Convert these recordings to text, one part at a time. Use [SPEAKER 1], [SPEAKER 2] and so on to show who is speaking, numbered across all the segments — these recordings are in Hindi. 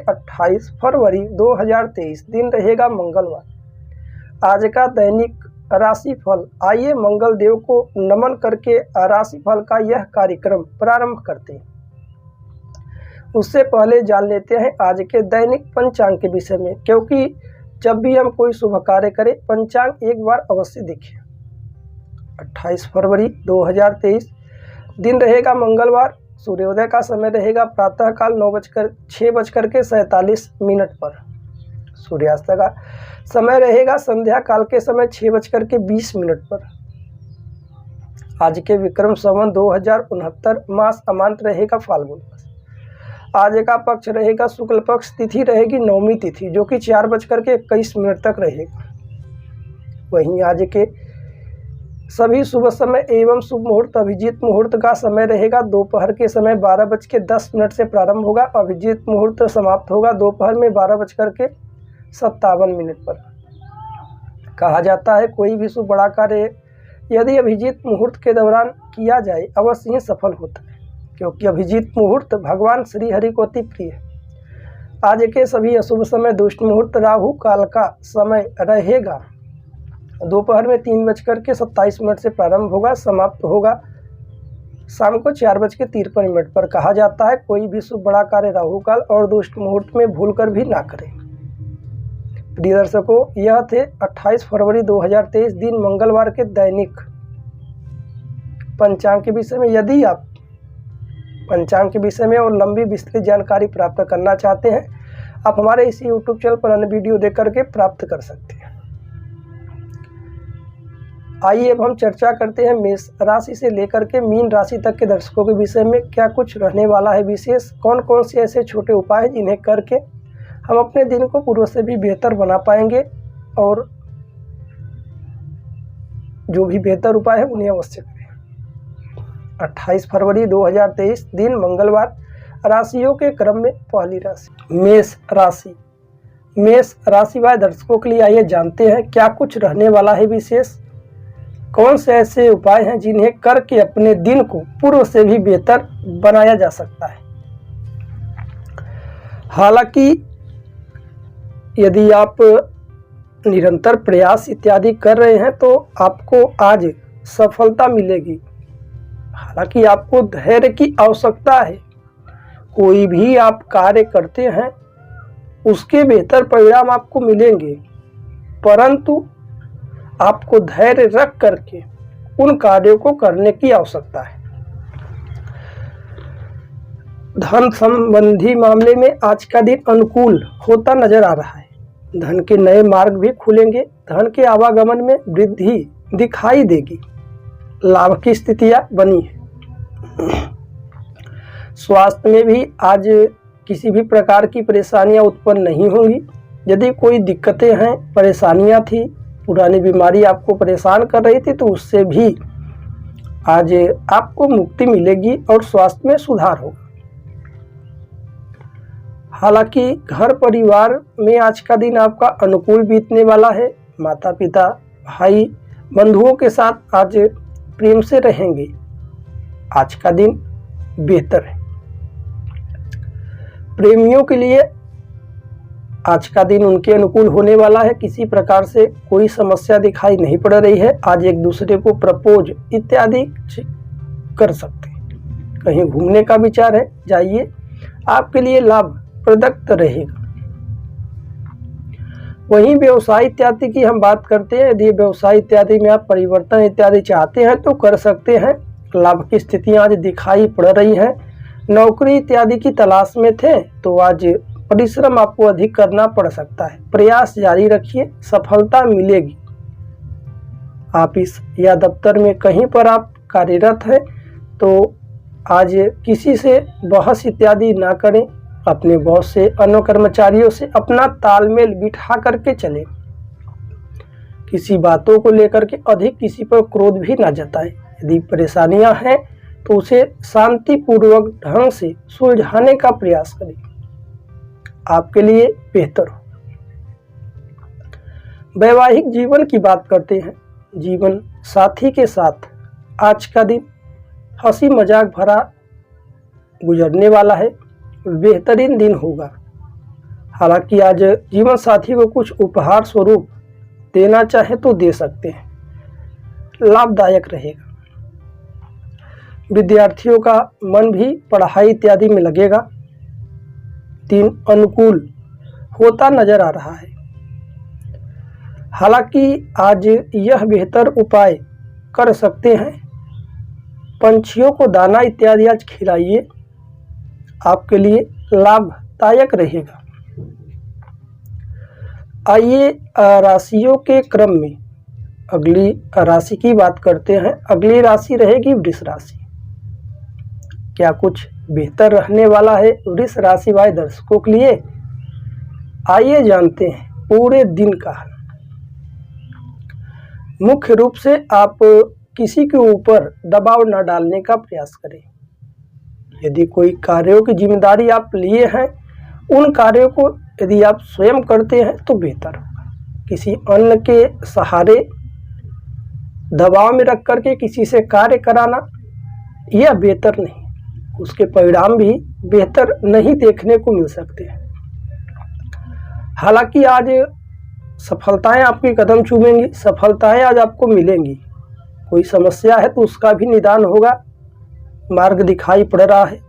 [SPEAKER 1] 28 फरवरी 2023, दिन रहेगा मंगलवार। आज का दैनिक राशिफल। आइए मंगल देव को नमन करके राशिफल का यह कार्यक्रम प्रारंभ करते हैं। उससे पहले जान लेते हैं आज के दैनिक पंचांग के विषय में, क्योंकि जब भी हम कोई शुभ कार्य करें पंचांग एक बार अवश्य देखें। 28 फरवरी 2023, दिन रहेगा मंगलवार। सूर्योदय का समय रहेगा प्रातःकाल 6:47 पर। सूर्यास्त का समय रहेगा संध्या काल के समय 6:20 पर। आज के विक्रम संवत 2069, मास अमांत रहेगा फाल्गुन मास। आज का पक्ष रहेगा शुक्ल पक्ष, तिथि रहेगी नवमी तिथि जो कि 4:21 तक रहेगा। वहीं आज के सभी शुभ समय एवं शुभ मुहूर्त, अभिजीत मुहूर्त का समय रहेगा दोपहर के समय 12:10 से प्रारंभ होगा। अभिजीत मुहूर्त समाप्त होगा दोपहर में 12:57 पर। कहा जाता है कोई भी शुभ बड़ा कार्य यदि अभिजीत मुहूर्त के दौरान किया जाए अवश्य ही सफल होता है, क्योंकि अभिजीत मुहूर्त भगवान श्री हरि को अति प्रिय है। आज के सभी अशुभ समय दुष्ट मुहूर्त राहु काल का समय रहेगा दोपहर में 3:27 से प्रारंभ होगा, समाप्त होगा शाम को 4:53 पर। कहा जाता है कोई भी शुभ बड़ा कार्य राहु काल और दुष्ट मुहूर्त में भूलकर भी ना करें। प्रिय दर्शकों, यह थे 28 फरवरी 2023, दिन मंगलवार के दैनिक पंचांग के विषय में। यदि आप पंचांग के विषय में और लंबी विस्तृत जानकारी प्राप्त करना चाहते हैं, आप हमारे इसी यूट्यूब चैनल पर अन्य वीडियो देख करके प्राप्त कर सकते हैं। आइए अब हम चर्चा करते हैं मेष राशि से लेकर के मीन राशि तक के दर्शकों के विषय में क्या कुछ रहने वाला है विशेष, कौन कौन से ऐसे छोटे उपाय हैं जिन्हें करके हम अपने दिन को पूर्व से भी बेहतर बना पाएंगे, और जो भी बेहतर उपाय है उन्हें अवश्य करें। 28 फरवरी 2023, दिन मंगलवार। राशियों के क्रम में पहली राशि मेष राशि। मेष राशि वाले दर्शकों के लिए आइए जानते हैं क्या कुछ रहने वाला है विशेष, कौन से ऐसे उपाय हैं जिन्हें करके अपने दिन को पूर्व से भी बेहतर बनाया जा सकता है। हालांकि यदि आप निरंतर प्रयास इत्यादि कर रहे हैं तो आपको आज सफलता मिलेगी। हालांकि आपको धैर्य की आवश्यकता है। कोई भी आप कार्य करते हैं उसके बेहतर परिणाम आपको मिलेंगे, परंतु आपको धैर्य रख करके उन कार्यों को करने की आवश्यकता है। धन संबंधी मामले में आज का दिन अनुकूल होता नजर आ रहा है। धन के नए मार्ग भी खुलेंगे। धन के आवागमन में वृद्धि दिखाई देगी। लाभ की स्थितियां बनी है। स्वास्थ्य में भी आज किसी भी प्रकार की परेशानियां उत्पन्न नहीं होंगी। यदि कोई दिक्कतें हैं, परेशानियां थी, पुरानी बीमारी आपको परेशान कर रही थी, तो उससे भी आज आपको मुक्ति मिलेगी और स्वास्थ्य में सुधार होगा। हालांकि घर परिवार में आज का दिन आपका अनुकूल बीतने वाला है। माता पिता, भाई, बंधुओं के साथ आज प्रेम से रहेंगे। आज का दिन बेहतर है। प्रेमियों के लिए आज का दिन उनके अनुकूल होने वाला है। किसी प्रकार से कोई समस्या दिखाई नहीं पड़ रही है। आज एक दूसरे को प्रपोज इत्यादि कर सकते हैं। कहीं घूमने का विचार है, जाइए, आपके लिए लाभप्रद रहेगा। वहीं व्यवसाय इत्यादि की हम बात करते हैं। यदि व्यवसाय इत्यादि में आप परिवर्तन इत्यादि चाहते हैं तो कर सकते हैं। लाभ की स्थितियां आज दिखाई पड़ रही हैं। नौकरी इत्यादि की तलाश में थे तो आज परिश्रम आपको अधिक करना पड़ सकता है। प्रयास जारी रखिए, सफलता मिलेगी। ऑफिस या दफ्तर में कहीं पर आप कार्यरत हैं तो आज किसी से बहस इत्यादि ना करें। अपने बॉस से, अन्य कर्मचारियों से अपना तालमेल बिठा करके चलें। किसी बातों को लेकर के अधिक किसी पर क्रोध भी ना जताएं। यदि परेशानियां हैं तो उसे शांतिपूर्वक ढंग से सुलझाने का प्रयास करें, आपके लिए बेहतर हो। वैवाहिक जीवन की बात करते हैं। जीवन साथी के साथ आज का दिन हंसी मजाक भरा गुजरने वाला है। बेहतरीन दिन होगा। हालांकि आज जीवन साथी को कुछ उपहार स्वरूप देना चाहे तो दे सकते हैं, लाभदायक रहेगा। विद्यार्थियों का मन भी पढ़ाई इत्यादि में लगेगा। दिन अनुकूल होता नजर आ रहा है। हालांकि आज यह बेहतर उपाय कर सकते हैं, पंछियों को दाना इत्यादि आज खिलाइए, आपके लिए लाभदायक रहेगा। आइए राशियों के क्रम में अगली राशि की बात करते हैं। अगली राशि रहेगी वृष राशि। क्या कुछ बेहतर रहने वाला है वृष राशि वाले दर्शकों के लिए? आइए जानते हैं पूरे दिन का। मुख्य रूप से आप किसी के ऊपर दबाव न डालने का प्रयास करें। यदि कोई कार्यों की जिम्मेदारी आप लिए हैं, उन कार्यों को यदि आप स्वयं करते हैं तो बेहतर होगा। किसी अन्य के सहारे दबाव में रख करके किसी से कार्य कराना यह बेहतर नहीं, उसके परिणाम भी बेहतर नहीं देखने को मिल सकते हैं। हालांकि आज सफलताएं आपकी कदम चूमेंगी, सफलताएं आज आपको मिलेंगी। कोई समस्या है तो उसका भी निदान होगा, मार्ग दिखाई पड़ रहा है।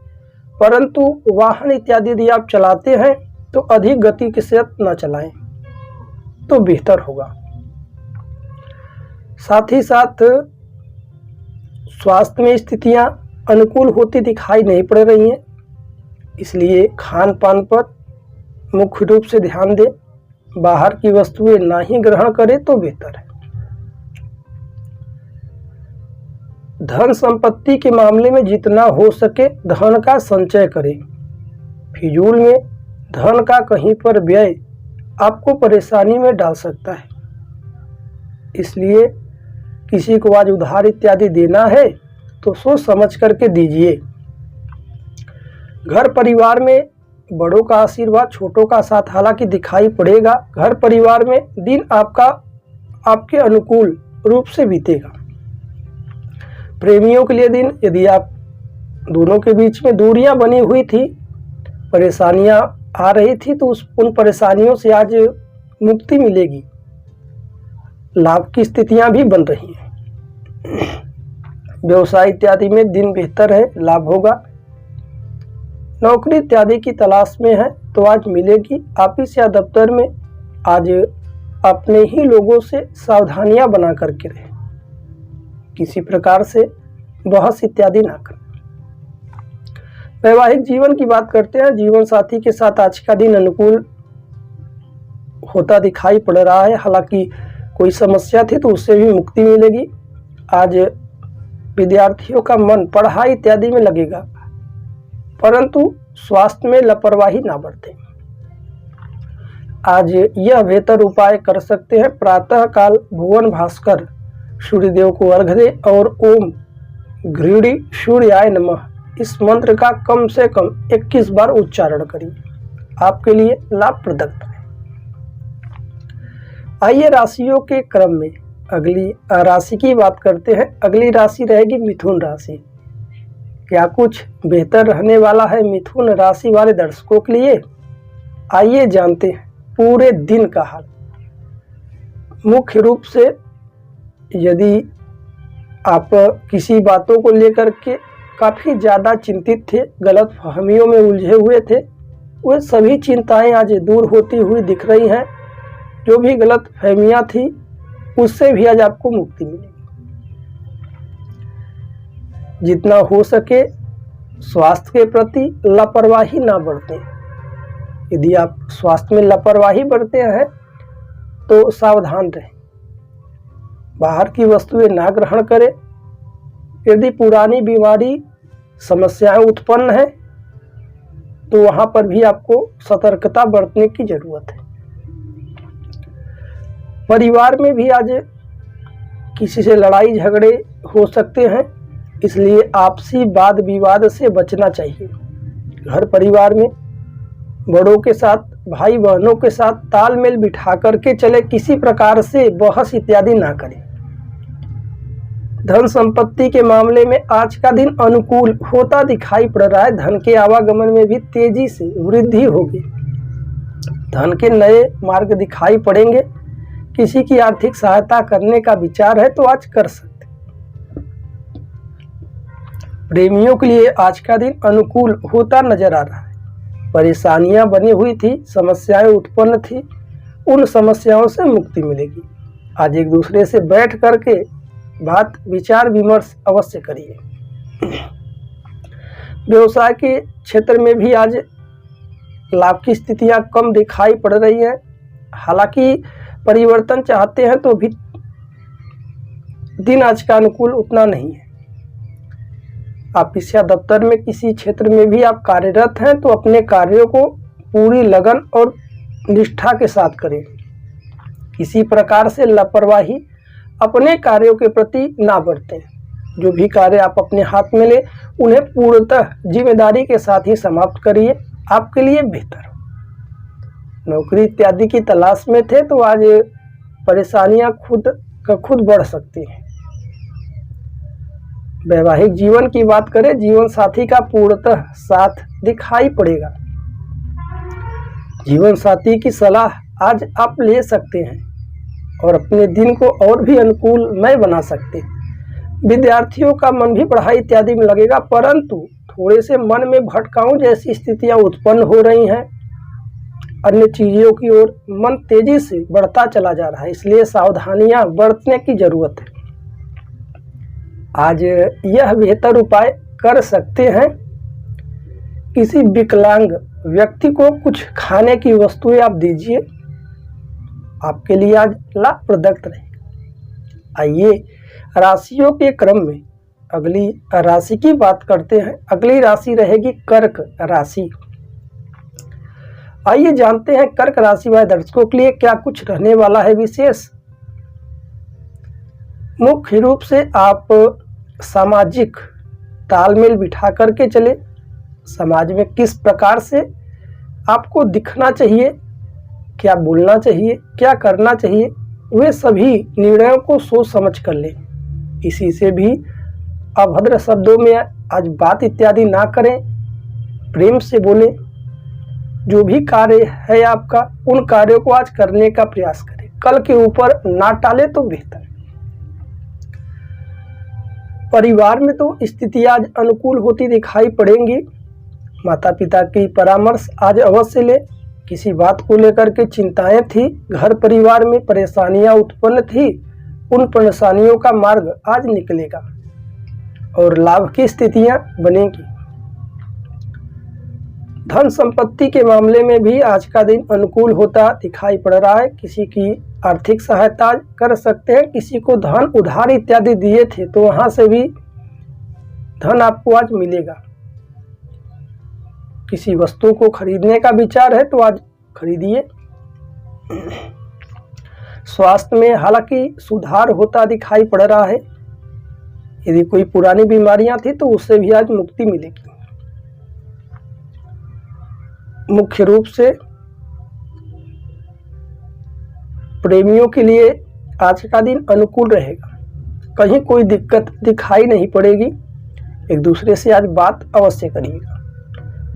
[SPEAKER 1] परंतु वाहन इत्यादि यदि आप चलाते हैं तो अधिक गति के साथ न चलाएं तो बेहतर होगा। साथ ही साथ स्वास्थ्य में स्थितियां अनुकूल होती दिखाई नहीं पड़ रही हैं, इसलिए खान पान पर मुख्य रूप से ध्यान दें। बाहर की वस्तुएं ना ही ग्रहण करें तो बेहतर है। धन संपत्ति के मामले में जितना हो सके धन का संचय करें। फिजूल में धन का कहीं पर व्यय आपको परेशानी में डाल सकता है, इसलिए किसी को आज उधार इत्यादि देना है तो सोच समझ करके दीजिए। घर परिवार में बड़ों का आशीर्वाद, छोटों का साथ हालांकि दिखाई पड़ेगा। घर परिवार में दिन आपके अनुकूल रूप से बीतेगा। प्रेमियों के लिए दिन, यदि आप दोनों के बीच में दूरियां बनी हुई थी, परेशानियां आ रही थी, तो उन परेशानियों से आज मुक्ति मिलेगी। लाभ की स्थितियां भी बन रही हैं। व्यवसाय इत्यादि में दिन बेहतर है, लाभ होगा। नौकरी इत्यादि की तलाश में है तो आज मिलेगी। ऑफिस या दफ्तर में आज अपने ही लोगों से सावधानियां बना करके रहें, किसी प्रकार से बहस इत्यादि ना करें। वैवाहिक जीवन की बात करते हैं। जीवन साथी के साथ आज का दिन अनुकूल होता दिखाई पड़ रहा है। हालांकि कोई समस्या थी तो उससे भी मुक्ति मिलेगी। आज विद्यार्थियों का मन पढ़ाई इत्यादि में लगेगा, परंतु स्वास्थ्य में लापरवाही ना बरतें। आज यह बेहतर उपाय कर सकते हैं। प्रातः काल भुवन भास्कर सूर्यदेव को अर्घ्य दे और ओम घृणी सूर्याय नमः इस मंत्र का कम से कम 21 बार उच्चारण करिए, आपके लिए लाभप्रद है। आइए राशियों के क्रम में अगली राशि की बात करते हैं। अगली राशि रहेगी मिथुन राशि। क्या कुछ बेहतर रहने वाला है मिथुन राशि वाले दर्शकों के लिए? आइए जानते हैं पूरे दिन का हाल। मुख्य रूप से यदि आप किसी बातों को लेकर के काफ़ी ज़्यादा चिंतित थे, गलत फहमियों में उलझे हुए थे, वे सभी चिंताएं आज दूर होती हुई दिख रही हैं। जो भी गलत फहमियाँ थी उससे भी आज आपको मुक्ति मिलेगी। जितना हो सके स्वास्थ्य के प्रति लापरवाही ना बरतें। यदि आप स्वास्थ्य में लापरवाही बरते हैं तो सावधान रहें। बाहर की वस्तुएं ना ग्रहण करें। यदि पुरानी बीमारी समस्याएं उत्पन्न है तो वहां पर भी आपको सतर्कता बरतने की जरूरत है। परिवार में भी आज किसी से लड़ाई झगड़े हो सकते हैं, इसलिए आपसी वाद विवाद से बचना चाहिए। घर परिवार में बड़ों के साथ, भाई बहनों के साथ तालमेल बिठा करके चले, किसी प्रकार से बहस इत्यादि ना करें। धन संपत्ति के मामले में आज का दिन अनुकूल होता दिखाई पड़ रहा है। धन के आवागमन में भी तेजी से वृद्धि होगी। धन के नए मार्ग दिखाई पड़ेंगे। किसी की आर्थिक सहायता करने का विचार है तो आज कर सकते। प्रेमियों के लिए आज का दिन अनुकूल होता नजर आ रहा है। परेशानियां बनी हुई थी, समस्याएं उत्पन्न थी, उन समस्याओं से मुक्ति मिलेगी। आज एक दूसरे से बैठ करके बात विचार विमर्श अवश्य करिए। व्यवसाय के क्षेत्र में भी आज लाभ की स्थितियां कम दिखाई पड़ रही हैं। हालांकि परिवर्तन चाहते हैं तो भी दिन आज का अनुकूल उतना नहीं है। ऑफिस या दफ्तर में किसी क्षेत्र में भी आप कार्यरत हैं तो अपने कार्यों को पूरी लगन और निष्ठा के साथ करें। किसी प्रकार से लापरवाही अपने कार्यों के प्रति ना बरतें। जो भी कार्य आप अपने हाथ में ले उन्हें पूर्णतः जिम्मेदारी के साथ ही समाप्त करिए, आपके लिए बेहतर हो। नौकरी इत्यादि की तलाश में थे तो आज परेशानियां खुद बढ़ सकती हैं। वैवाहिक जीवन की बात करें, जीवन साथी का पूर्णतः साथ दिखाई पड़ेगा। जीवन साथी की सलाह आज आप ले सकते हैं और अपने दिन को और भी अनुकूलमय बना सकते हैं। विद्यार्थियों का मन भी पढ़ाई इत्यादि में लगेगा, परंतु थोड़े से मन में भटकाऊं जैसी स्थितियां उत्पन्न हो रही हैं। अन्य चीजों की ओर मन तेजी से बढ़ता चला जा रहा है, इसलिए सावधानियां बरतने की जरूरत है। आज यह बेहतर उपाय कर सकते हैं, किसी विकलांग व्यक्ति को कुछ खाने की वस्तुएं आप दीजिए, आपके लिए आज लाभप्रद रहेगा। आइए राशियों के क्रम में अगली राशि की बात करते हैं। अगली राशि रहेगी कर्क राशि। आइए जानते हैं कर्क राशि वाले दर्शकों के लिए क्या कुछ रहने वाला है विशेष। मुख्य रूप से आप सामाजिक तालमेल बिठा करके चले। समाज में किस प्रकार से आपको दिखना चाहिए, क्या बोलना चाहिए, क्या करना चाहिए, वे सभी निर्णयों को सोच समझ कर लें। इसी से भी अभद्र शब्दों में आज बात इत्यादि ना करें, प्रेम से बोलें। जो भी कार्य है आपका, उन कार्यों को आज करने का प्रयास करें। कल के ऊपर ना टाले तो बेहतर। परिवार में तो स्थितियां आज अनुकूल होती दिखाई पड़ेंगी। माता पिता की परामर्श आज अवश्य ले। किसी बात को लेकर के चिंताएं थी, घर परिवार में परेशानियां उत्पन्न थी, उन परेशानियों का मार्ग आज निकलेगा और लाभ की स्थितियां बनेगी। धन संपत्ति के मामले में भी आज का दिन अनुकूल होता दिखाई पड़ रहा है। किसी की आर्थिक सहायता कर सकते हैं। किसी को धन उधार इत्यादि दिए थे तो वहां से भी धन आपको आज मिलेगा। किसी वस्तु को खरीदने का विचार है तो आज खरीदिए। स्वास्थ्य में हालांकि सुधार होता दिखाई पड़ रहा है। यदि कोई पुरानी बीमारियां थी तो उससे भी आज मुक्ति मिलेगी। मुख्य रूप से प्रेमियों के लिए आज का दिन अनुकूल रहेगा। कहीं कोई दिक्कत दिखाई नहीं पड़ेगी। एक दूसरे से आज बात अवश्य करिएगा।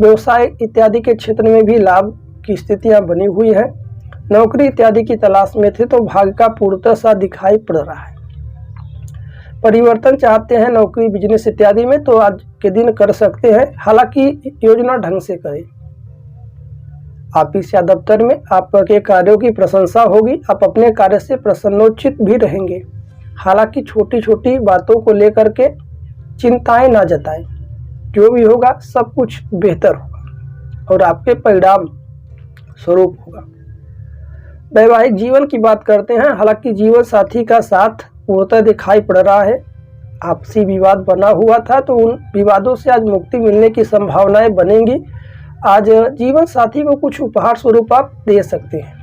[SPEAKER 1] व्यवसाय इत्यादि के क्षेत्र में भी लाभ की स्थितियां बनी हुई हैं। नौकरी इत्यादि की तलाश में थे तो भाग्य का पूर्णतः सा दिखाई पड़ रहा है। परिवर्तन चाहते हैं नौकरी बिजनेस इत्यादि में तो आज के दिन कर सकते हैं। हालांकि योजना ढंग से करें। ऑफिस या दफ्तर में आपके कार्यों की प्रशंसा होगी। आप अपने कार्य से प्रसन्नोचित भी रहेंगे। हालांकि छोटी छोटी बातों को लेकर के चिंताएं ना जताएं। जो भी होगा सब कुछ बेहतर होगा और आपके परिणाम स्वरूप होगा। वैवाहिक जीवन की बात करते हैं। हालांकि जीवन साथी का साथ पूर्णतः दिखाई पड़ रहा है। आपसी विवाद बना हुआ था तो उन विवादों से आज मुक्ति मिलने की संभावनाएं बनेंगी। आज जीवन साथी को कुछ उपहार स्वरूप आप दे सकते हैं।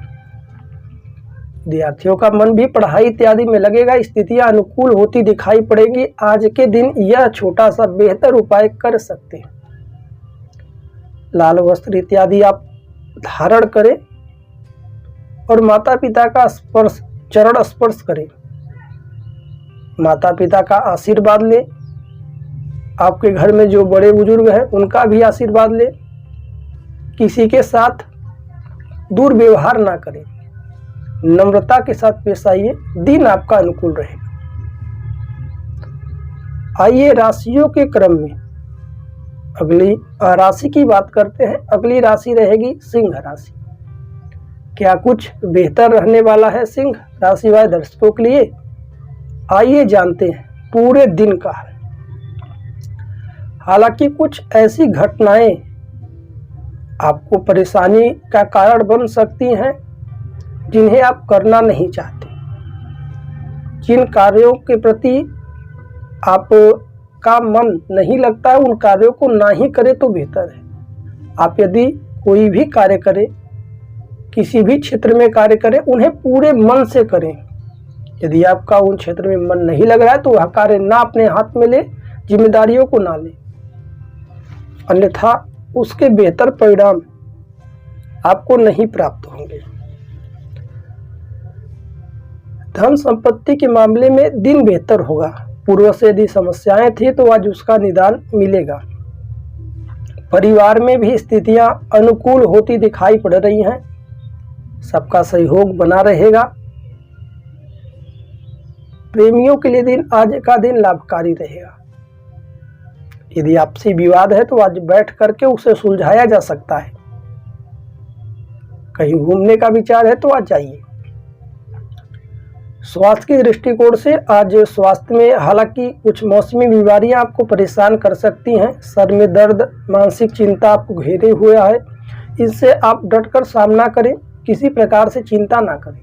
[SPEAKER 1] विद्यार्थियों का मन भी पढ़ाई इत्यादि में लगेगा। स्थितियां अनुकूल होती दिखाई पड़ेगी। आज के दिन यह छोटा सा बेहतर उपाय कर सकते हैं। लाल वस्त्र इत्यादि आप धारण करें और माता पिता का स्पर्श, चरण स्पर्श करें। माता पिता का आशीर्वाद ले। आपके घर में जो बड़े बुजुर्ग हैं उनका भी आशीर्वाद ले। किसी के साथ दुर्व्यवहार ना करें, नम्रता के साथ पेश आइए, दिन आपका अनुकूल रहेगा। आइए राशियों के क्रम में अगली राशि की बात करते हैं। अगली राशि रहेगी सिंह राशि। क्या कुछ बेहतर रहने वाला है सिंह राशि वाले दर्शकों के लिए? आइए जानते हैं पूरे दिन का। हालांकि कुछ ऐसी घटनाएं आपको परेशानी का कारण बन सकती हैं जिन्हें आप करना नहीं चाहते। जिन कार्यों के प्रति आपका मन नहीं लगता है उन कार्यों को ना ही करें तो बेहतर है। आप यदि कोई भी कार्य करें, किसी भी क्षेत्र में कार्य करें, उन्हें पूरे मन से करें। यदि आपका उन क्षेत्र में मन नहीं लग रहा है तो वह कार्य ना अपने हाथ में ले, जिम्मेदारियों को ना ले, अन्यथा उसके बेहतर परिणाम आपको नहीं प्राप्त होंगे। धन संपत्ति के मामले में दिन बेहतर होगा। पूर्व से यदि समस्याएं थी तो आज उसका निदान मिलेगा। परिवार में भी स्थितियां अनुकूल होती दिखाई पड़ रही हैं। सबका सहयोग बना रहेगा। प्रेमियों के लिए दिन आज का दिन लाभकारी रहेगा। यदि आपसी विवाद है तो आज बैठ करके उसे सुलझाया जा सकता है। कहीं घूमने का विचार है तो आज जाइए। स्वास्थ्य के दृष्टिकोण से आज स्वास्थ्य में हालांकि कुछ मौसमी बीमारियां आपको परेशान कर सकती हैं। सर में दर्द, मानसिक चिंता आपको घेरे हुए है, इससे आप डटकर सामना करें, किसी प्रकार से चिंता ना करें।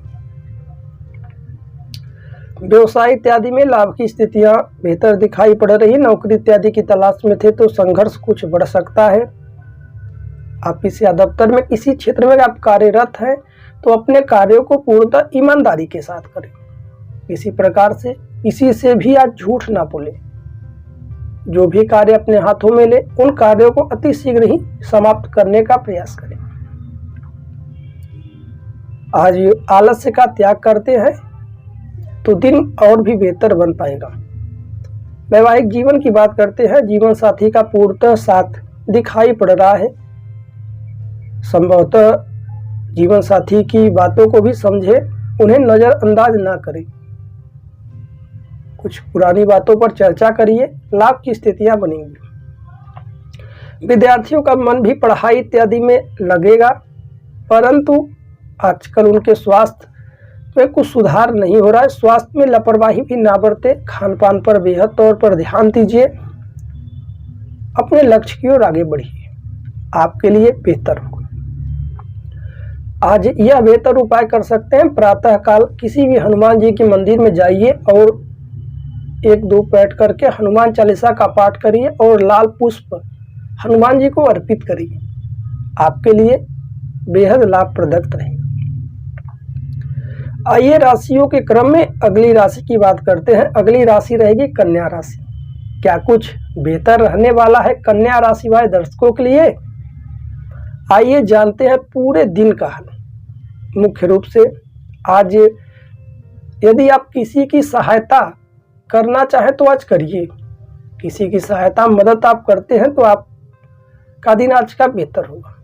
[SPEAKER 1] व्यवसाय इत्यादि में लाभ की स्थितियां बेहतर दिखाई पड़ रही। नौकरी इत्यादि की तलाश में थे तो संघर्ष कुछ बढ़ सकता है। ऑफिस या दफ्तर में किसी क्षेत्र में आप कार्यरत हैं तो अपने कार्यों को पूर्णतः ईमानदारी के साथ करें। किसी प्रकार से किसी से भी आज झूठ ना बोले। जो भी कार्य अपने हाथों में ले उन कार्यों को अति शीघ्र ही समाप्त करने का प्रयास करें। आज आलस्य का त्याग करते हैं तो दिन और भी बेहतर बन पाएगा। वैवाहिक जीवन की बात करते हैं। जीवन साथी का पूर्णतः साथ दिखाई पड़ रहा है। संभवतः जीवन साथी की बातों को भी समझे, उन्हें नजरअंदाज ना करें। कुछ पुरानी बातों पर चर्चा करिए, लाभ की स्थितियां बनेंगी। विद्यार्थियों का मन भी पढ़ाई इत्यादि में लगेगा, परंतु आजकल उनके स्वास्थ्य में कुछ सुधार नहीं हो रहा है। स्वास्थ्य में लापरवाही भी ना बरते। खान पान पर बेहद तौर पर ध्यान दीजिए। अपने लक्ष्य की ओर आगे बढ़िए, आपके लिए बेहतर होगा। आज यह बेहतर उपाय कर सकते हैं, प्रातः काल किसी भी हनुमान जी के मंदिर में जाइए और 1-2 बैठ करके हनुमान चालीसा का पाठ करिए और लाल पुष्प हनुमान जी को अर्पित करिए। आपके लिए बेहद लाभप्रद रहेगा। आइए राशियों के क्रम में अगली राशि की बात करते हैं। अगली राशि रहेगी कन्या राशि। क्या कुछ बेहतर रहने वाला है कन्या राशि वाले दर्शकों के लिए? आइए जानते हैं पूरे दिन का हाल। मुख्य रूप से आज यदि आप किसी की सहायता करना चाहें तो आज करिए। किसी की सहायता मदद आप करते हैं तो आपका दिन आज का बेहतर होगा।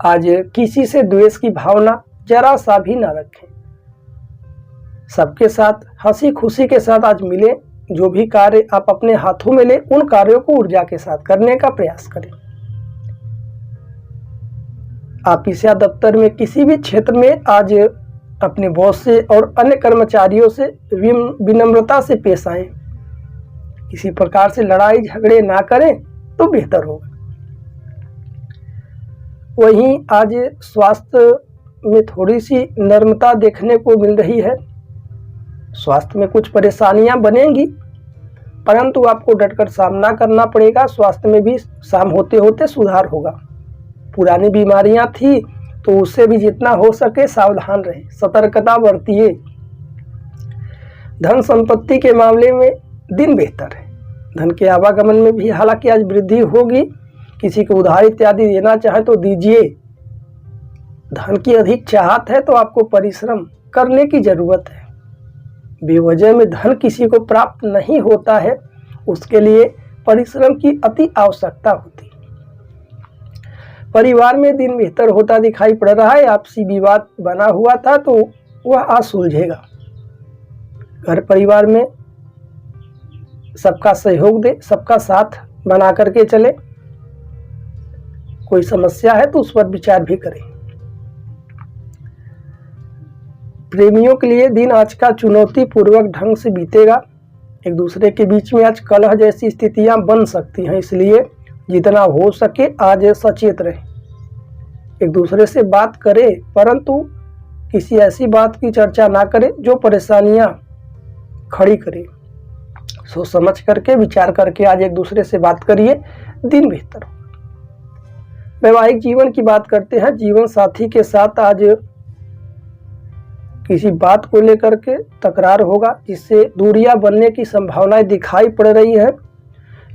[SPEAKER 1] आज किसी से द्वेष की भावना जरा सा भी ना रखें। सबके साथ हंसी खुशी के साथ आज मिले। जो भी कार्य आप अपने हाथों में ले उन कार्यों को ऊर्जा के साथ करने का प्रयास करें। ऑफिस या दफ्तर में किसी भी क्षेत्र में आज अपने बॉस से और अन्य कर्मचारियों से विनम्रता से पेश आएं। किसी प्रकार से लड़ाई झगड़े ना करें तो बेहतर होगा। वहीं आज स्वास्थ्य में थोड़ी सी नर्मता देखने को मिल रही है। स्वास्थ्य में कुछ परेशानियां बनेंगी, परंतु आपको डटकर सामना करना पड़ेगा। स्वास्थ्य में भी शाम होते होते सुधार होगा। पुरानी बीमारियां थी तो उससे भी जितना हो सके सावधान रहें, सतर्कता बरतिए। धन संपत्ति के मामले में दिन बेहतर है। धन के आवागमन में भी हालांकि आज वृद्धि होगी। किसी को उधार इत्यादि देना चाहे तो दीजिए। धन की अधिक चाहत है तो आपको परिश्रम करने की जरूरत है। बेवजह में धन किसी को प्राप्त नहीं होता है, उसके लिए परिश्रम की अति आवश्यकता होती है। परिवार में दिन बेहतर होता दिखाई पड़ रहा है। आपसी विवाद बना हुआ था तो वह आज सुलझेगा। घर परिवार में सबका सहयोग दे, सबका साथ बना करके चले। कोई समस्या है तो उस पर विचार भी करें। प्रेमियों के लिए दिन आज का चुनौती पूर्वक ढंग से बीतेगा। एक दूसरे के बीच में आज कलह जैसी स्थितियां बन सकती हैं, इसलिए जितना हो सके आज सचेत रहें। एक दूसरे से बात करें, परंतु किसी ऐसी बात की चर्चा ना करें जो परेशानियां खड़ी करे। सोच समझ करके, विचार करके आज एक दूसरे से बात करिए, दिन बेहतर हो। वैवाहिक जीवन की बात करते हैं। जीवन साथी के साथ आज किसी बात को लेकर के तकरार होगा, जिससे दूरियां बनने की संभावनाएं दिखाई पड़ रही है।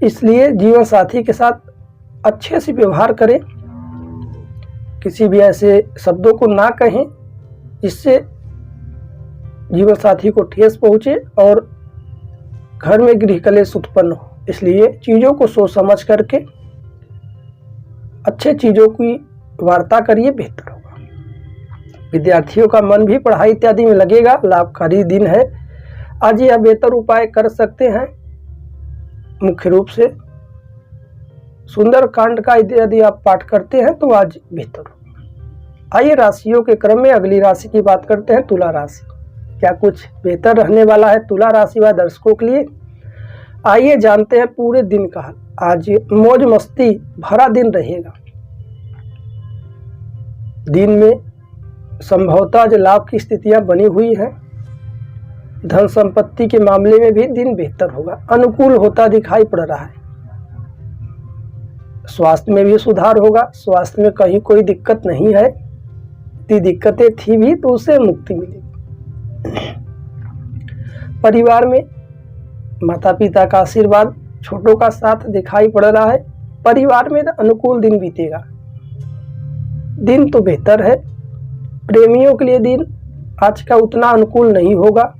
[SPEAKER 1] इसलिए जीवन साथी के साथ अच्छे से व्यवहार करें। किसी भी ऐसे शब्दों को ना कहें जिससे जीवन साथी को ठेस पहुंचे और घर में गृह कलेश उत्पन्न हो। इसलिए चीज़ों को सोच समझ करके अच्छे चीज़ों की वार्ता करिए, बेहतर होगा। विद्यार्थियों का मन भी पढ़ाई इत्यादि में लगेगा। लाभकारी दिन है। आज यह बेहतर उपाय कर सकते हैं। मुख्य रूप से सुंदर कांड का यदि आप पाठ करते हैं तो आज बेहतर होगा। आइए राशियों के क्रम में अगली राशि की बात करते हैं, तुला राशि। क्या कुछ बेहतर रहने वाला है तुला राशि वाले दर्शकों के लिए? आइए जानते हैं पूरे दिन का। आज मौज मस्ती भरा दिन रहेगा। दिन में संभवतः आज लाभ की स्थितियां बनी हुई हैं। धन संपत्ति के मामले में भी दिन बेहतर होगा, अनुकूल होता दिखाई पड़ रहा है। स्वास्थ्य में भी सुधार होगा। स्वास्थ्य में कहीं कोई दिक्कत नहीं है। यदि दिक्कतें थी भी तो उससे मुक्ति मिलेगी। परिवार में माता पिता का आशीर्वाद, छोटों का साथ दिखाई पड़ रहा है। परिवार में अनुकूल दिन बीतेगा। दिन तो बेहतर है। प्रेमियों के लिए दिन आज का उतना अनुकूल नहीं होगा।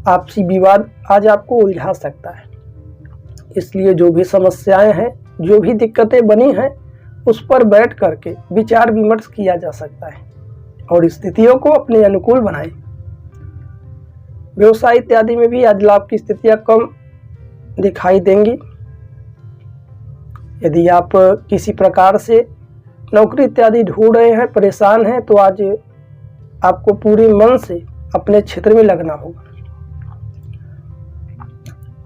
[SPEAKER 1] आपसी विवाद आज आपको उलझा सकता है। इसलिए जो भी समस्याएं हैं, जो भी दिक्कतें बनी हैं, उस पर बैठ करके विचार विमर्श किया जा सकता है और स्थितियों को अपने अनुकूल बनाएं। व्यवसाय इत्यादि में भी आज लाभ की स्थितियां कम दिखाई देंगी। यदि आप किसी प्रकार से नौकरी इत्यादि ढूंढ रहे हैं, परेशान हैं, तो आज आपको पूरे मन से अपने क्षेत्र में लगना होगा।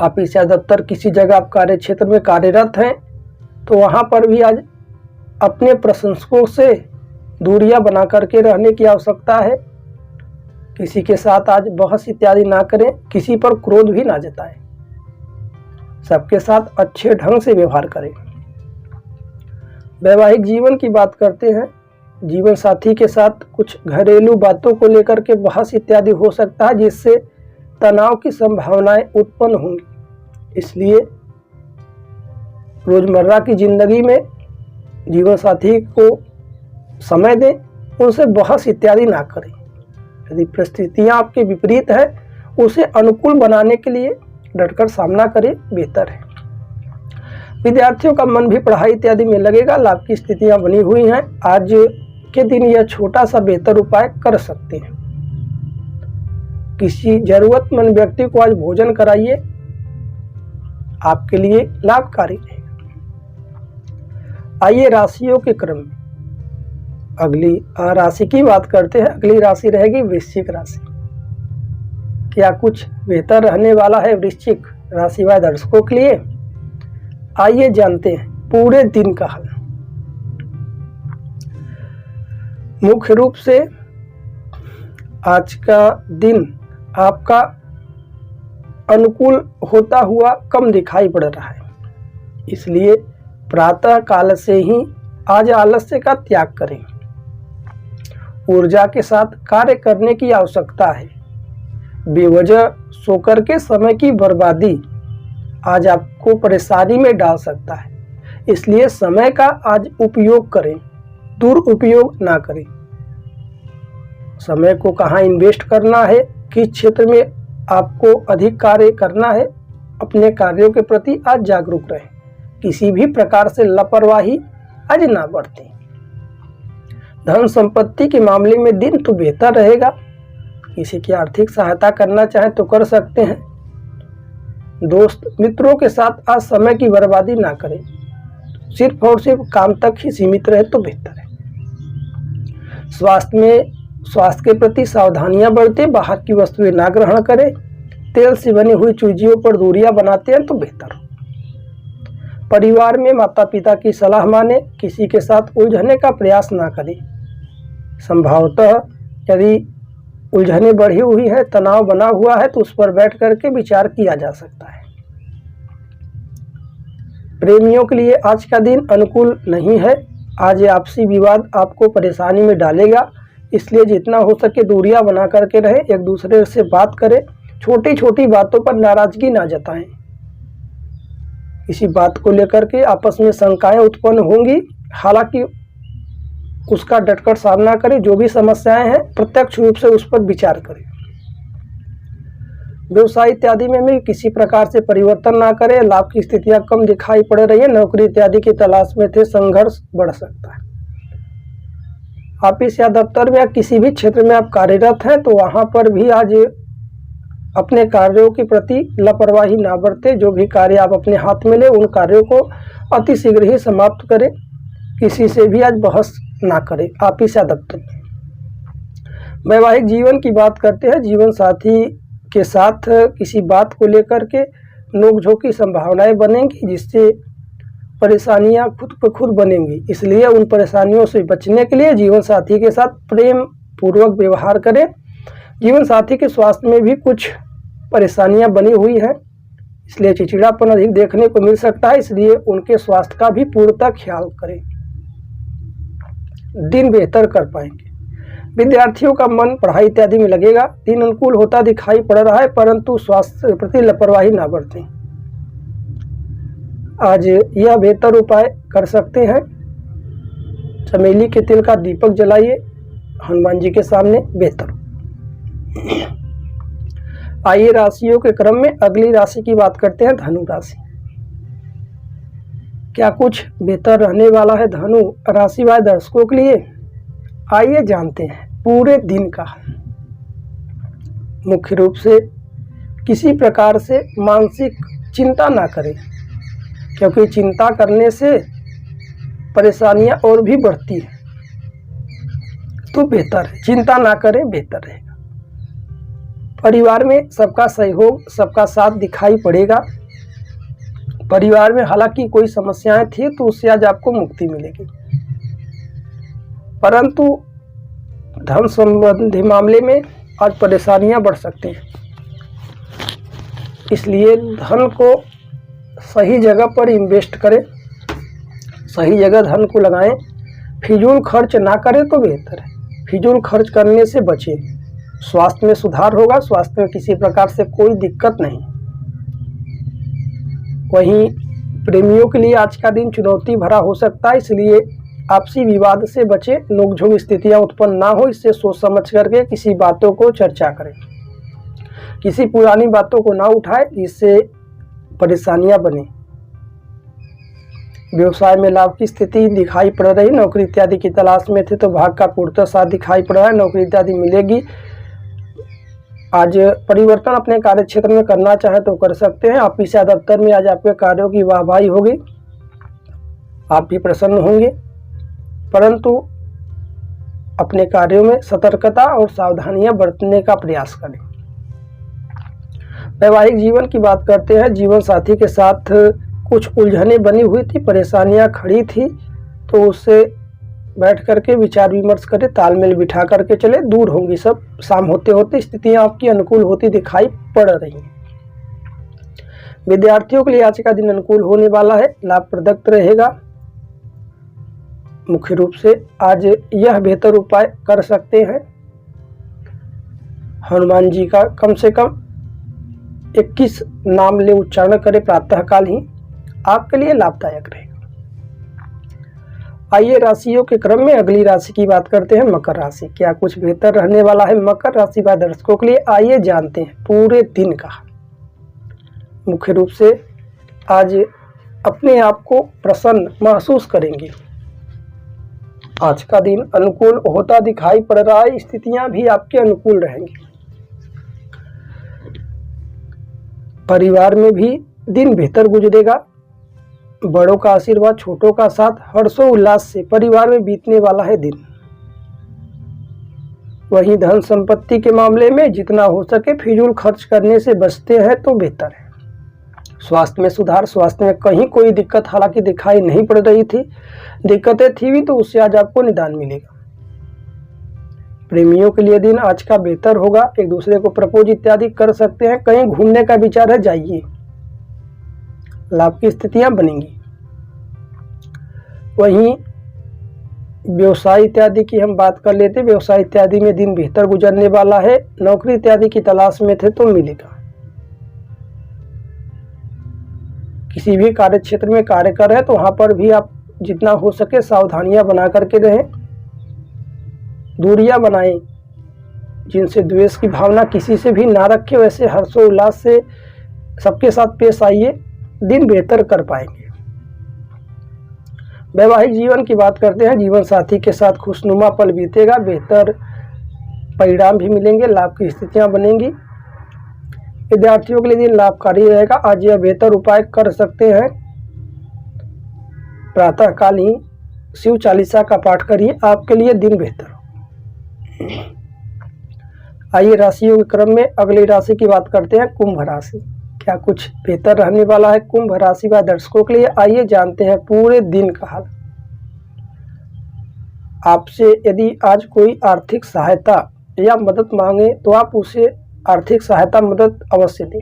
[SPEAKER 1] ऑफिस या दफ्तर किसी जगह आप कार्य क्षेत्र में कार्यरत हैं तो वहां पर भी आज अपने प्रशंसकों से दूरियां बना करके रहने की आवश्यकता है। किसी के साथ आज बहस इत्यादि ना करें, किसी पर क्रोध भी ना जताएं। सबके साथ अच्छे ढंग से व्यवहार करें। वैवाहिक जीवन की बात करते हैं। जीवन साथी के साथ कुछ घरेलू बातों को लेकर के बहस इत्यादि हो सकता है, जिससे तनाव की संभावनाएं उत्पन्न होंगी। इसलिए रोजमर्रा की जिंदगी में जीवन साथी को समय दें, उनसे बहस इत्यादि ना करें। यदि परिस्थितियां आपके विपरीत है, उसे अनुकूल बनाने के लिए डटकर सामना करें, बेहतर है। विद्यार्थियों का मन भी पढ़ाई इत्यादि में लगेगा। लाभ की स्थितियां बनी हुई हैं। आज के दिन यह छोटा सा बेहतर उपाय कर सकते हैं। किसी जरूरतमंद व्यक्ति को आज भोजन कराइए, आपके लिए लाभकारी रहेगा। आइए राशियों के क्रम में अगली राशि की बात करते हैं। अगली राशि रहेगी वृश्चिक राशि। क्या कुछ बेहतर रहने वाला है वृश्चिक राशि वाले दर्शकों के लिए? आइए जानते हैं पूरे दिन का हाल। मुख्य रूप से आज का दिन आपका अनुकूल होता हुआ कम दिखाई पड़ रहा है। इसलिए प्रातः काल से ही आज आलस्य का त्याग करें। ऊर्जा के साथ कार्य करने की आवश्यकता है। बेवजह सोकर के समय की बर्बादी आज आपको परेशानी में डाल सकता है। इसलिए समय का आज उपयोग करें, दुरुपयोग ना करें। समय को कहाँ इन्वेस्ट करना है, किस क्षेत्र में आपको अधिक कार्य करना है, अपने कार्यों के प्रति आज जागरूक रहें। किसी भी प्रकार से लापरवाही आज ना बरतें। धन संपत्ति के मामले में दिन तो बेहतर रहेगा। किसी की आर्थिक सहायता करना चाहे तो कर सकते हैं। दोस्त मित्रों के साथ आज समय की बर्बादी ना करें, सिर्फ और सिर्फ काम तक ही सीमित रहे तो बेहतर है। स्वास्थ्य के प्रति सावधानियां बरतें, बाहर की वस्तुएं ना ग्रहण करें, तेल से बनी हुई चीजों पर दूरियां बनाते हैं तो बेहतर हो। परिवार में माता पिता की सलाह माने, किसी के साथ उलझने का प्रयास ना करें। संभवतः यदि उलझने बढ़ी हुई है, तनाव बना हुआ है तो उस पर बैठ करके विचार किया जा सकता है। प्रेमियों के लिए आज का दिन अनुकूल नहीं है। आज ये आपसी विवाद आपको परेशानी में डालेगा, इसलिए जितना हो सके दूरियां बना करके रहें, एक दूसरे से बात करें, छोटी छोटी बातों पर नाराजगी ना जताएं। किसी बात को लेकर के आपस में शंकाएं उत्पन्न होंगी, हालांकि उसका डटकर सामना करें। जो भी समस्याएं हैं प्रत्यक्ष रूप से उस पर विचार करें। व्यवसाय इत्यादि में भी किसी प्रकार से परिवर्तन ना करें। लाभ की स्थितियां कम दिखाई पड़ रही है। नौकरी इत्यादि की तलाश में थे, संघर्ष बढ़ सकता है। ऑफिस या दफ्तर में या किसी भी क्षेत्र में आप कार्यरत हैं तो वहां पर भी आज अपने कार्यों के प्रति लापरवाही ना बरतें। जो भी कार्य आप अपने हाथ में ले उन कार्यों को अति शीघ्र ही समाप्त करें। किसी से भी आज बहस ना करें ऑफिस या दफ्तर में। वैवाहिक जीवन की बात करते हैं। जीवन साथी के साथ किसी बात को लेकर के नोकझोंक की संभावनाएं बनेंगी, जिससे परेशानियां खुद ब खुद बनेंगी। इसलिए उन परेशानियों से बचने के लिए जीवन साथी के साथ प्रेम पूर्वक व्यवहार करें। जीवन साथी के स्वास्थ्य में भी कुछ परेशानियां बनी हुई हैं, इसलिए चिड़चिड़ापन अधिक देखने को मिल सकता है। इसलिए उनके स्वास्थ्य का भी पूर्णतः ख्याल करें, दिन बेहतर कर पाएंगे। विद्यार्थियों का मन पढ़ाई इत्यादि में लगेगा। दिन अनुकूल होता दिखाई पड़ रहा है, परंतु स्वास्थ्य के प्रति लापरवाही ना बरतें। आज यह बेहतर उपाय कर सकते हैं, चमेली के तेल का दीपक जलाइए हनुमान जी के सामने, बेहतर। आइए राशियों के क्रम में अगली राशि की बात करते हैं, धनु राशि। क्या कुछ बेहतर रहने वाला है धनु राशि वाले दर्शकों के लिए? आइए जानते हैं पूरे दिन का। मुख्य रूप से किसी प्रकार से मानसिक चिंता ना करें, क्योंकि चिंता करने से परेशानियां और भी बढ़ती हैं, तो बेहतर है चिंता ना करें, बेहतर रहेगा। परिवार में सबका सहयोग, सबका साथ दिखाई पड़ेगा। परिवार में हालांकि कोई समस्याएं थी तो उससे आज आपको मुक्ति मिलेगी, परंतु धन संबंधी मामले में आज परेशानियां बढ़ सकती हैं। इसलिए धन को सही जगह पर इन्वेस्ट करें, सही जगह धन को लगाएं। फिजूल खर्च ना करें तो बेहतर है। फिजूल खर्च करने से बचें। स्वास्थ्य में सुधार होगा, स्वास्थ्य में किसी प्रकार से कोई दिक्कत नहीं। वहीं प्रेमियों के लिए आज का दिन चुनौती भरा हो सकता है, इसलिए आपसी विवाद से बचे, नोकझोंक स्थितियां उत्पन्न ना हो, इससे सोच समझ करके किसी बातों को चर्चा करें। किसी पुरानी बातों को ना उठाए जिससे परेशानियां बने। व्यवसाय में लाभ की स्थिति दिखाई पड़ रही। नौकरी इत्यादि की तलाश में थे तो भाग का पूर्णतः साथ दिखाई पड़ रहा है। नौकरी इत्यादि मिलेगी। आज परिवर्तन अपने कार्य क्षेत्र में करना चाहे तो कर सकते हैं। ऑफिस या दफ्तर में आज आपके कार्यों की वाहवाही होगी, आप भी प्रसन्न होंगे, परंतु अपने कार्यों में सतर्कता और सावधानियां बरतने का प्रयास करें। वैवाहिक जीवन की बात करते हैं। जीवन साथी के साथ कुछ उलझनें बनी हुई थी, परेशानियां खड़ी थी, तो उससे बैठ करके विचार विमर्श करें, तालमेल बिठा करके चले, दूर होंगी सब। शाम होते होते स्थितियां आपकी अनुकूल होती दिखाई पड़ रही हैं। विद्यार्थियों के लिए आज का दिन अनुकूल होने वाला है, लाभप्रद रहेगा। मुख्य रूप से आज यह बेहतर उपाय कर सकते हैं, हनुमान जी का कम से कम 21 नाम ले उच्चारण करें प्रातःकाल ही, आपके लिए लाभदायक रहेगा। आइए राशियों के क्रम में अगली राशि की बात करते हैं, मकर राशि। क्या कुछ बेहतर रहने वाला है मकर राशि वाले दर्शकों के लिए? आइए जानते हैं पूरे दिन का। मुख्य रूप से आज अपने आप को प्रसन्न महसूस करेंगे, आज का दिन अनुकूल होता दिखाई पड़ रहा है, स्थितियां भी आपके अनुकूल रहेंगी। परिवार में भी दिन बेहतर गुजरेगा। बड़ों का आशीर्वाद, छोटों का साथ, हर्षोल्लास से परिवार में बीतने वाला है दिन। वहीं धन संपत्ति के मामले में जितना हो सके फिजूल खर्च करने से बचते हैं तो बेहतर है। स्वास्थ्य में सुधार, स्वास्थ्य में कहीं कोई दिक्कत हालांकि दिखाई नहीं पड़ रही थी, दिक्कतें थी भी तो उससे आज आपको निदान मिलेगा। प्रेमियों के लिए दिन आज का बेहतर होगा, एक दूसरे को प्रपोज इत्यादि कर सकते हैं। कहीं घूमने का विचार है, जाइए, लाभ की स्थितियां बनेंगी। वहीं व्यवसाय इत्यादि की हम बात कर लेते, व्यवसाय इत्यादि में दिन बेहतर गुजरने वाला है। नौकरी इत्यादि की तलाश में थे तो मिलेगा। किसी भी कार्य क्षेत्र में कार्य कर रहे हैं तो वहां पर भी आप जितना हो सके सावधानियां बना करके रहें, दूरियां बनाएं, जिनसे द्वेष की भावना किसी से भी ना रखें। वैसे हर्षोल्लास से सबके साथ पेश आइए, दिन बेहतर कर पाएंगे। वैवाहिक जीवन की बात करते हैं, जीवन साथी के साथ खुशनुमा पल बीतेगा, बेहतर परिणाम भी मिलेंगे, लाभ की स्थितियां बनेंगी। विद्यार्थियों के लिए दिन लाभकारी रहेगा। आज यह बेहतर उपाय कर सकते हैं, प्रातःकाल ही शिव चालीसा का पाठ करिए, आपके लिए दिन बेहतर। आइए राशियों के क्रम में अगली राशि की बात करते हैं, कुंभ राशि। क्या कुछ बेहतर रहने वाला है कुंभ राशि वाले दर्शकों के लिए? आइए जानते हैं पूरे दिन का हाल। आपसे यदि आज कोई आर्थिक सहायता या मदद मांगे तो आप उसे आर्थिक सहायता मदद अवश्य दें।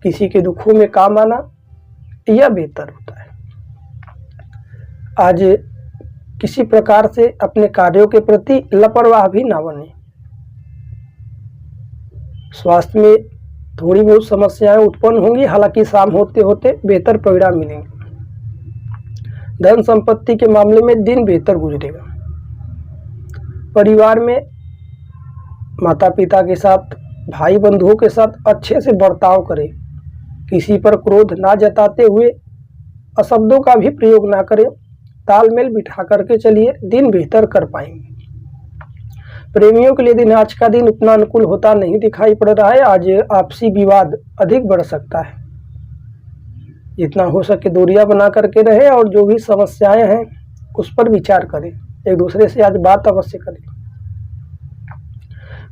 [SPEAKER 1] किसी के दुखों में काम आना यह बेहतर होता है। आज किसी प्रकार से अपने कार्यों के प्रति लापरवाह भी ना बने। स्वास्थ्य में थोड़ी बहुत समस्याएं उत्पन्न होंगी, हालांकि शाम होते होते बेहतर परिणाम मिलेंगे। धन संपत्ति के मामले में दिन बेहतर गुजरेगा। परिवार में माता पिता के साथ, भाई बंधुओं के साथ अच्छे से बर्ताव करें। किसी पर क्रोध ना जताते हुए अशब्दों का भी प्रयोग ना करें, तालमेल बिठा करके चलिए, दिन बेहतर कर पाएंगे। प्रेमियों के लिए दिन आज का दिन उतना अनुकूल होता नहीं दिखाई पड़ रहा है। आज आपसी विवाद अधिक बढ़ सकता है, जितना हो सके दूरियां बना करके रहे और जो भी समस्याएं हैं उस पर विचार करें, एक दूसरे से आज बात अवश्य करें।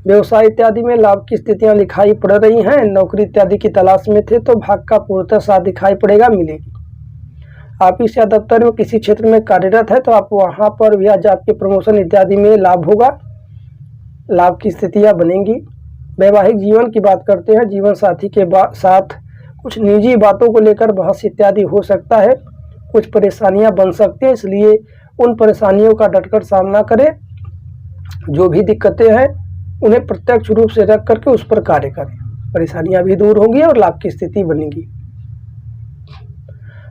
[SPEAKER 1] व्यवसाय इत्यादि में लाभ की स्थितियां दिखाई पड़ रही हैं। नौकरी इत्यादि की तलाश में थे तो भाग का पूर्णतः साथ दिखाई पड़ेगा, मिलेगी। ऑफिस या दफ्तर में किसी क्षेत्र में कार्यरत है तो आप वहां पर भी आज आपके प्रमोशन इत्यादि में लाभ होगा, लाभ की स्थितियां बनेंगी। वैवाहिक जीवन की बात करते हैं, जीवन साथी के साथ कुछ निजी बातों को लेकर बहस इत्यादि हो सकता है, कुछ परेशानियां बन सकती हैं, इसलिए उन परेशानियों का डटकर सामना करें। जो भी दिक्कतें हैं उन्हें प्रत्यक्ष रूप से रख करके उस पर कार्य करें, परेशानियां भी दूर होंगी और लाभ की स्थिति बनेगी।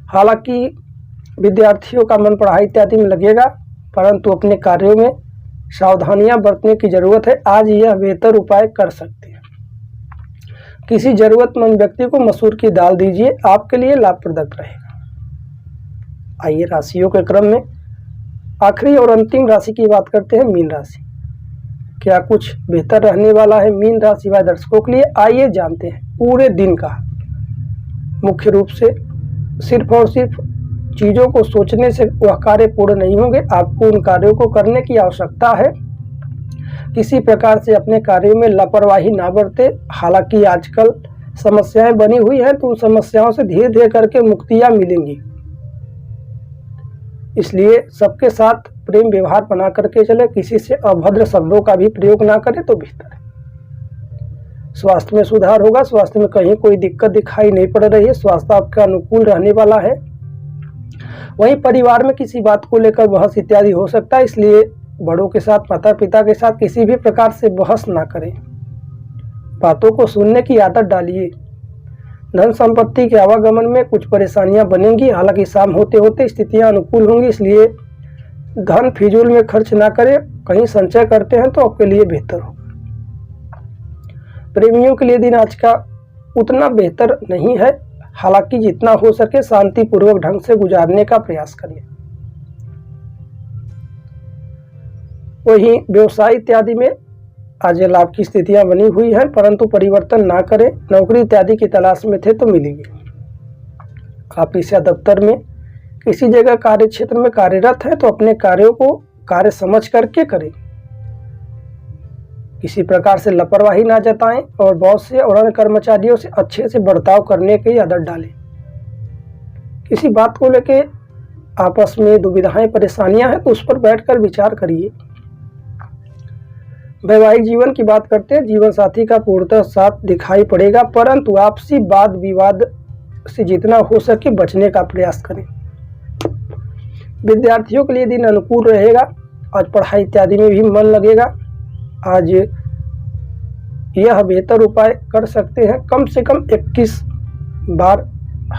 [SPEAKER 1] हालांकि विद्यार्थियों का मन पढ़ाई इत्यादि में लगेगा, परंतु अपने कार्यों में सावधानियां बरतने की जरूरत है। आज यह बेहतर उपाय कर सकते हैं। किसी जरूरतमंद व्यक्ति को मसूर की दाल दीजिए, आपके लिए लाभप्रद रहेगा। आइए राशियों के क्रम में आखिरी और अंतिम राशि की बात करते हैं, मीन राशि। क्या कुछ बेहतर रहने वाला है मीन राशि वाले दर्शकों के लिए? आइए जानते हैं पूरे दिन का। मुख्य रूप से सिर्फ और सिर्फ चीज़ों को सोचने से वह कार्य पूर्ण नहीं होंगे, आपको उन कार्यों को करने की आवश्यकता है। किसी प्रकार से अपने कार्यों में लापरवाही ना बरते। हालांकि आजकल समस्याएं बनी हुई हैं तो उन समस्याओं से धीरे धीरे करके मुक्तियां मिलेंगी, इसलिए सबके साथ प्रेम व्यवहार बना करके चले, किसी से अभद्र शब्दों का भी प्रयोग ना करें तो बेहतर है। स्वास्थ्य में सुधार होगा, स्वास्थ्य में कहीं कोई दिक्कत दिखाई नहीं पड़ रही है, स्वास्थ्य आपका अनुकूल रहने वाला है। वहीं परिवार में किसी बात को लेकर बहस इत्यादि हो सकता है, इसलिए बड़ों के साथ, माता पिता के साथ किसी भी प्रकार से बहस ना करें, बातों को सुनने की आदत डालिए। धन संपत्ति के आवागमन में कुछ परेशानियां बनेंगी, हालांकि शाम होते होते स्थितियां अनुकूल होंगी, इसलिए धन फिजूल में खर्च ना करें, कहीं संचय करते हैं तो आपके लिए बेहतर हो। प्रेमियों के लिए दिन आज का उतना बेहतर नहीं है, हालांकि जितना हो सके शांतिपूर्वक ढंग से गुजारने का प्रयास करिए। वहीं व्यवसाय इत्यादि में आज लाभ की स्थितियां बनी हुई हैं, परंतु परिवर्तन ना करें। नौकरी इत्यादि की तलाश में थे तो मिलेगी। ऑफिस या दफ्तर में किसी जगह कार्य क्षेत्र में कार्यरत है तो अपने कार्यों को कार्य समझ करके करें। किसी प्रकार से लापरवाही ना जताएं और बॉस से और अन्य कर्मचारियों से अच्छे से बर्ताव करने की आदत डालें। किसी बात को लेके आपस में दुविधाएं परेशानियां हैं तो उस पर बैठकर विचार करिए। वैवाहिक जीवन की बात करते हैं। जीवन साथी का पूर्णतः साथ दिखाई पड़ेगा, परंतु आपसी वाद विवाद से जितना हो सके बचने का प्रयास करें। विद्यार्थियों के लिए दिन अनुकूल रहेगा। आज पढ़ाई इत्यादि में भी मन लगेगा। आज यह बेहतर उपाय कर सकते हैं, कम से कम 21 बार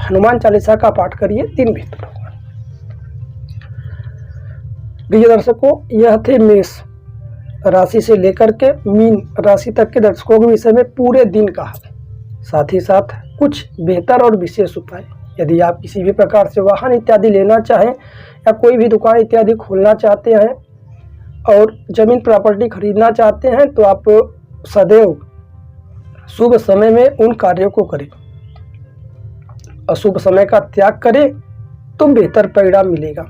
[SPEAKER 1] हनुमान चालीसा का पाठ करिए, दिन बेहतर होगा। प्रिय दर्शकों, यह थे मेष राशि से लेकर के मीन राशि तक के दर्शकों के विषय में पूरे दिन का, साथ ही साथ कुछ बेहतर और विशेष उपाय। यदि आप किसी भी प्रकार से वाहन इत्यादि लेना चाहें या कोई भी दुकान इत्यादि खोलना चाहते हैं और जमीन प्रॉपर्टी खरीदना चाहते हैं तो आप सदैव शुभ समय में उन कार्यों को करें। अशुभ समय का त्याग करें तो बेहतर परिणाम मिलेगा।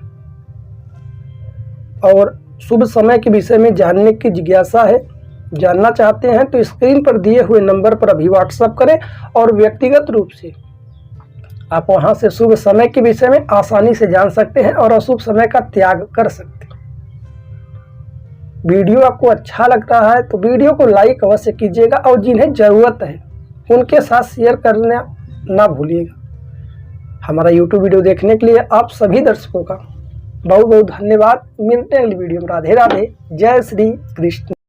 [SPEAKER 1] और शुभ समय के विषय में जानने की जिज्ञासा है, जानना चाहते हैं तो स्क्रीन पर दिए हुए नंबर पर अभी व्हाट्सएप करें और व्यक्तिगत रूप से आप वहां से शुभ समय के विषय में आसानी से जान सकते हैं और अशुभ समय का त्याग कर सकते हैं। वीडियो आपको अच्छा लग रहा है तो वीडियो को लाइक अवश्य कीजिएगा और जिन्हें ज़रूरत है उनके साथ शेयर करना ना भूलिएगा। हमारा YouTube वीडियो देखने के लिए आप सभी दर्शकों का बहुत बहुत धन्यवाद। मिलते हैं अगली वीडियो में। राधे राधे, जय श्री कृष्ण।